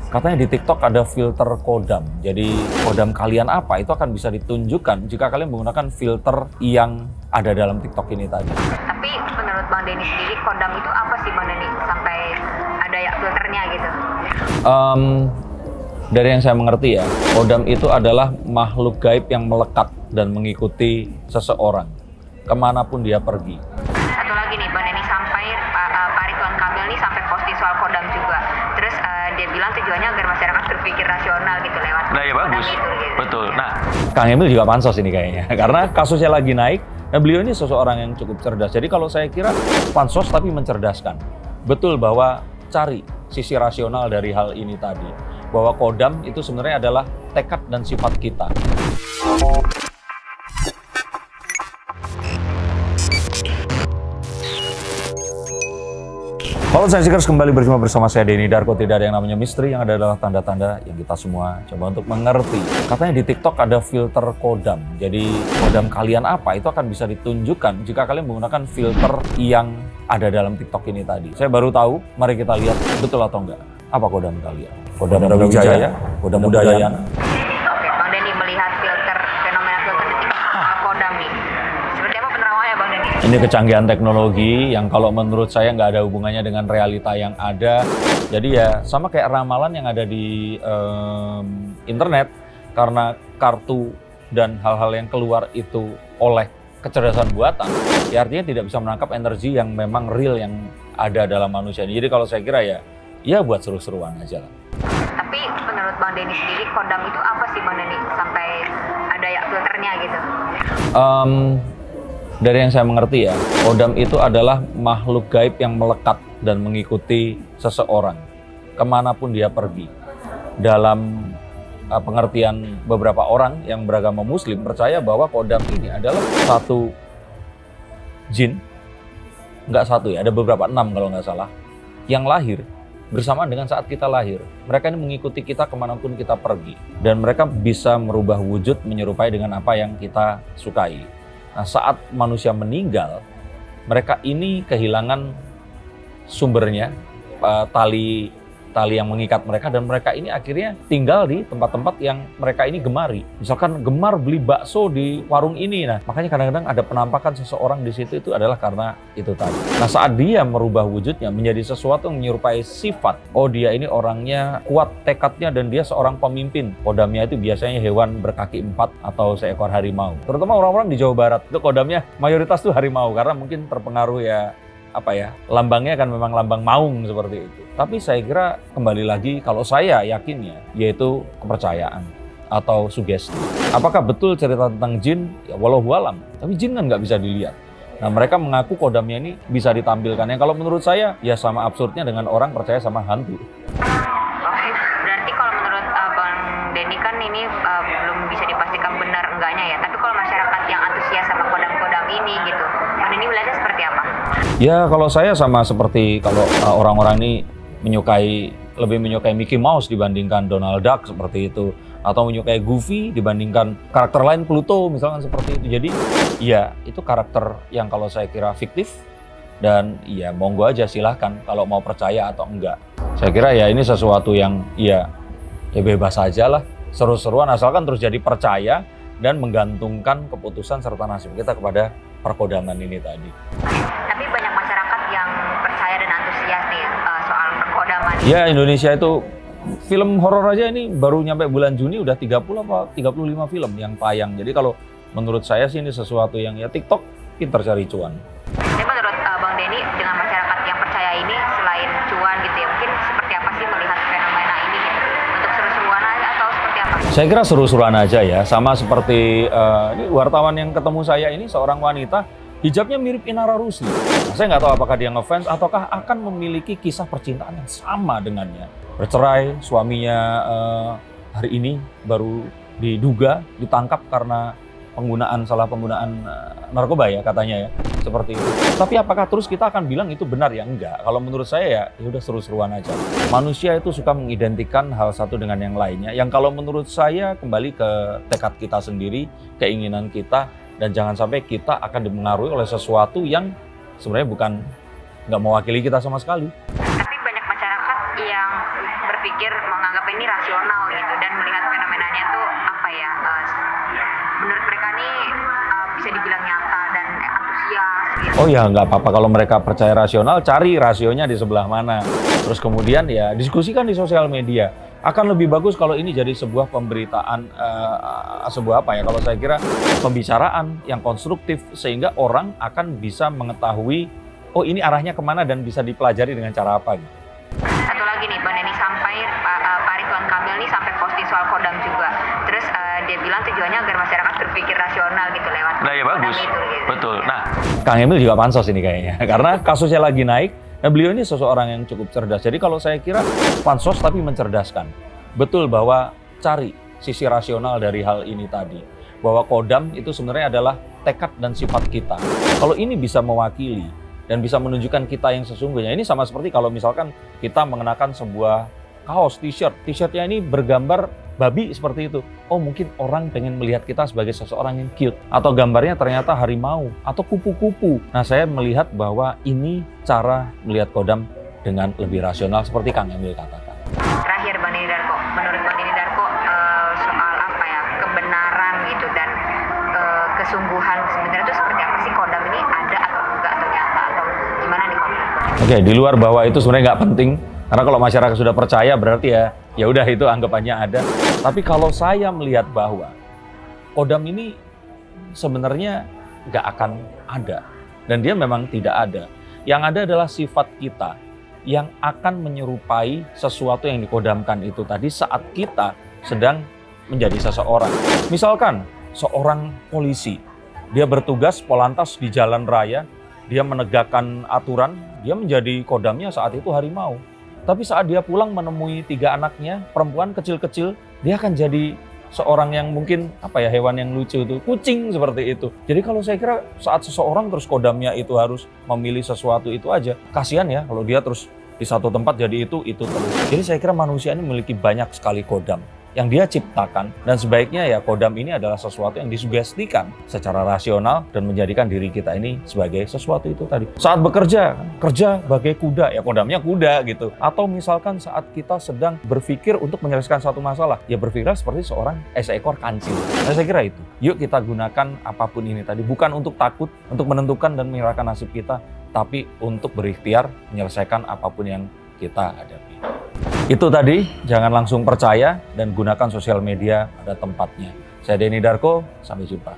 Katanya di TikTok ada filter kodam. Jadi kodam kalian apa itu akan bisa ditunjukkan jika kalian menggunakan filter yang ada dalam TikTok ini tadi. Tapi menurut Bang Denny sendiri, kodam itu apa sih Bang Denny? Sampai ada ya filternya gitu. Dari yang saya mengerti ya, kodam itu adalah makhluk gaib yang melekat dan mengikuti seseorang kemanapun dia pergi. Satu lagi nih, Bang Denny sampai Pak Ridwan Kamil nih sampai posting soal kodam juga. Terus dia bilang tujuannya agar masyarakat berpikir rasional gitu lewat Nah ya kodam bagus, itu gitu. betul. Nah, Kang Emil juga pansos ini kayaknya, karena kasusnya lagi naik. Dan beliau ini seseorang yang cukup cerdas. Jadi kalau saya kira pansos tapi mencerdaskan. Betul bahwa cari sisi rasional dari hal ini tadi. Bahwa kodam itu sebenarnya adalah tekad dan sifat kita. Halo Science-Seekers, kembali berjumpa bersama saya Denny Darko. Tidak ada yang namanya misteri, yang ada adalah tanda-tanda yang kita semua coba untuk mengerti. Katanya di TikTok ada filter kodam. Jadi kodam kalian apa itu akan bisa ditunjukkan jika kalian menggunakan filter yang ada dalam TikTok ini tadi. Saya baru tahu, mari kita lihat betul atau enggak. Apa kodam kalian? Kodam Brawijaya, kodam Udayana. Oke, Bang Denny melihat fenomena filter di TikTok kodam nih. Seperti apa penerawangannya Bang Denny? Ini kecanggihan teknologi yang kalau menurut saya nggak ada hubungannya dengan realita yang ada. Jadi ya sama kayak ramalan yang ada di internet, karena kartu dan hal-hal yang keluar itu oleh kecerdasan buatan, ya artinya tidak bisa menangkap energi yang memang real yang ada dalam manusia ini. Jadi kalau saya kira ya buat seru-seruan aja lah. Tapi menurut Bang Denny sendiri, kodam itu apa sih Bang Denny? Sampai ada ya filternya gitu. Dari yang saya mengerti ya, kodam itu adalah makhluk gaib yang melekat dan mengikuti seseorang kemanapun dia pergi. Dalam pengertian beberapa orang yang beragama Muslim percaya bahwa kodam ini adalah satu jin, nggak satu ya, ada beberapa, 6 kalau nggak salah, yang lahir bersamaan dengan saat kita lahir. Mereka ini mengikuti kita kemanapun kita pergi, dan mereka bisa merubah wujud menyerupai dengan apa yang kita sukai. Nah, saat manusia meninggal, mereka ini kehilangan sumbernya, tali yang mengikat mereka, dan mereka ini akhirnya tinggal di tempat-tempat yang mereka ini gemari. Misalkan gemar beli bakso di warung ini, nah makanya kadang-kadang ada penampakan seseorang di situ, itu adalah karena itu tadi. Nah, saat dia merubah wujudnya menjadi sesuatu yang menyerupai sifat, oh dia ini orangnya kuat tekadnya dan dia seorang pemimpin. Kodamnya itu biasanya hewan berkaki 4 atau seekor harimau. Terutama orang-orang di Jawa Barat itu kodamnya mayoritas tuh harimau, karena mungkin terpengaruh lambangnya kan memang lambang maung seperti itu. Tapi saya kira kembali lagi, kalau saya yakinnya yaitu kepercayaan atau sugesti. Apakah betul cerita tentang jin? Ya wallahualam. Tapi jin kan nggak bisa dilihat. Nah, mereka mengaku kodamnya ini bisa ditampilkan. Yang kalau menurut saya ya sama absurdnya dengan orang percaya sama hantu. Oke, berarti kalau menurut Bang Denny kan ini belum bisa dipastikan benar enggaknya ya. Tapi kalau masyarakat yang antusias sama kodam-kodam ini gitu, Bang Denny melihatnya seperti apa? Ya kalau saya sama seperti kalau orang-orang ini lebih menyukai Mickey Mouse dibandingkan Donald Duck seperti itu, atau menyukai Goofy dibandingkan karakter lain, Pluto misalkan seperti itu. Jadi ya itu karakter yang kalau saya kira fiktif, dan ya monggo aja silahkan kalau mau percaya atau enggak. Saya kira ya ini sesuatu yang ya bebas aja lah, seru-seruan asalkan terus jadi percaya dan menggantungkan keputusan serta nasib kita kepada perkodaman ini tadi. Tapi banyak masyarakat yang percaya dan antusias nih soal perkodaman. Ya, Indonesia itu film horor aja ini baru nyampe bulan Juni udah 30 apa 35 film yang tayang. Jadi kalau menurut saya sih ini sesuatu yang ya TikTok pintar cari cuan. Jadi menurut Bang Denny, dengan masyarakat yang percaya ini selain cuan gitu ya, mungkin seperti apa sih melihat fenomena ini gitu? Untuk seru-seruan aja atau seperti apa? Saya kira seru-seruan aja ya, sama seperti ini wartawan yang ketemu saya ini, seorang wanita, hijabnya mirip Inara Rusli. Nah, saya nggak tahu apakah dia ngefans ataukah akan memiliki kisah percintaan yang sama dengannya. Bercerai, suaminya hari ini baru diduga ditangkap karena salah penggunaan narkoba ya katanya ya, seperti itu. Tapi apakah terus kita akan bilang itu benar ya? Enggak. Kalau menurut saya ya udah seru-seruan aja. Manusia itu suka mengidentikan hal satu dengan yang lainnya. Yang kalau menurut saya kembali ke tekad kita sendiri, keinginan kita, dan jangan sampai kita akan dipengaruhi oleh sesuatu yang sebenarnya nggak mewakili kita sama sekali. Tapi banyak masyarakat yang berpikir menganggap menganggap ini rasional gitu dan melihat fenomenanya tuh apa ya, menurut mereka nih bisa dibilang nyata dan antusias gitu. Oh ya, nggak apa-apa kalau mereka percaya rasional, cari rasionya di sebelah mana. Terus kemudian ya diskusikan di sosial media. Akan lebih bagus kalau ini jadi sebuah pemberitaan, sebuah apa ya, kalau saya kira pembicaraan yang konstruktif sehingga orang akan bisa mengetahui, oh ini arahnya kemana dan bisa dipelajari dengan cara apa gitu. Satu lagi nih, Bang Denny sampai Pak Ridwan Kamil nih sampai posting soal kodam juga. Terus dia bilang tujuannya agar masyarakat berpikir rasional gitu lewat Nah ya kodam bagus, itu gitu. betul. Nah, Kang Emil juga pansos ini kayaknya, karena kasusnya lagi naik. Nah, beliau ini seseorang yang cukup cerdas. Jadi kalau saya kira pansos tapi mencerdaskan. Betul bahwa cari sisi rasional dari hal ini tadi. Bahwa kodam itu sebenarnya adalah tekad dan sifat kita. Kalau ini bisa mewakili dan bisa menunjukkan kita yang sesungguhnya. Ini sama seperti kalau misalkan kita mengenakan sebuah kaos, t-shirt. T-shirtnya ini bergambar babi seperti itu. Oh mungkin orang pengen melihat kita sebagai seseorang yang cute. Atau gambarnya ternyata harimau atau kupu-kupu. Nah saya melihat bahwa ini cara melihat kodam dengan lebih rasional seperti Kang Emil katakan. Terakhir Bang Denny Darko, menurut Bang Denny Darko soal apa ya, kebenaran gitu dan kesungguhan sebenarnya itu seperti apa sih, kodam ini ada atau enggak ternyata, atau gimana nih Bang? Oke, di luar bahwa itu sebenarnya nggak penting. Karena kalau masyarakat sudah percaya berarti ya udah itu anggapannya ada. Tapi kalau saya melihat bahwa kodam ini sebenarnya nggak akan ada dan dia memang tidak ada. Yang ada adalah sifat kita yang akan menyerupai sesuatu yang dikodamkan itu tadi saat kita sedang menjadi seseorang. Misalkan seorang polisi, dia bertugas polantas di jalan raya, dia menegakkan aturan, dia menjadi kodamnya saat itu harimau. Tapi saat dia pulang menemui 3 anaknya, perempuan kecil-kecil, dia akan jadi seorang yang mungkin apa ya, hewan yang lucu itu, kucing seperti itu. Jadi kalau saya kira saat seseorang terus kodamnya itu harus memilih sesuatu itu aja, kasihan ya kalau dia terus di satu tempat jadi itu terus. Jadi saya kira manusia ini memiliki banyak sekali kodam yang dia ciptakan, dan sebaiknya ya kodam ini adalah sesuatu yang disugestikan secara rasional dan menjadikan diri kita ini sebagai sesuatu itu tadi. Saat bekerja, kerja bagai kuda, ya kodamnya kuda gitu. Atau misalkan saat kita sedang berpikir untuk menyelesaikan satu masalah, ya berpikirlah seperti seekor kancil. Nah, saya kira itu. Yuk kita gunakan apapun ini tadi, bukan untuk takut, untuk menentukan dan menyerahkan nasib kita, tapi untuk berikhtiar menyelesaikan apapun yang kita hadapi. Itu tadi, jangan langsung percaya dan gunakan sosial media pada tempatnya. Saya Denny Darko, sampai jumpa.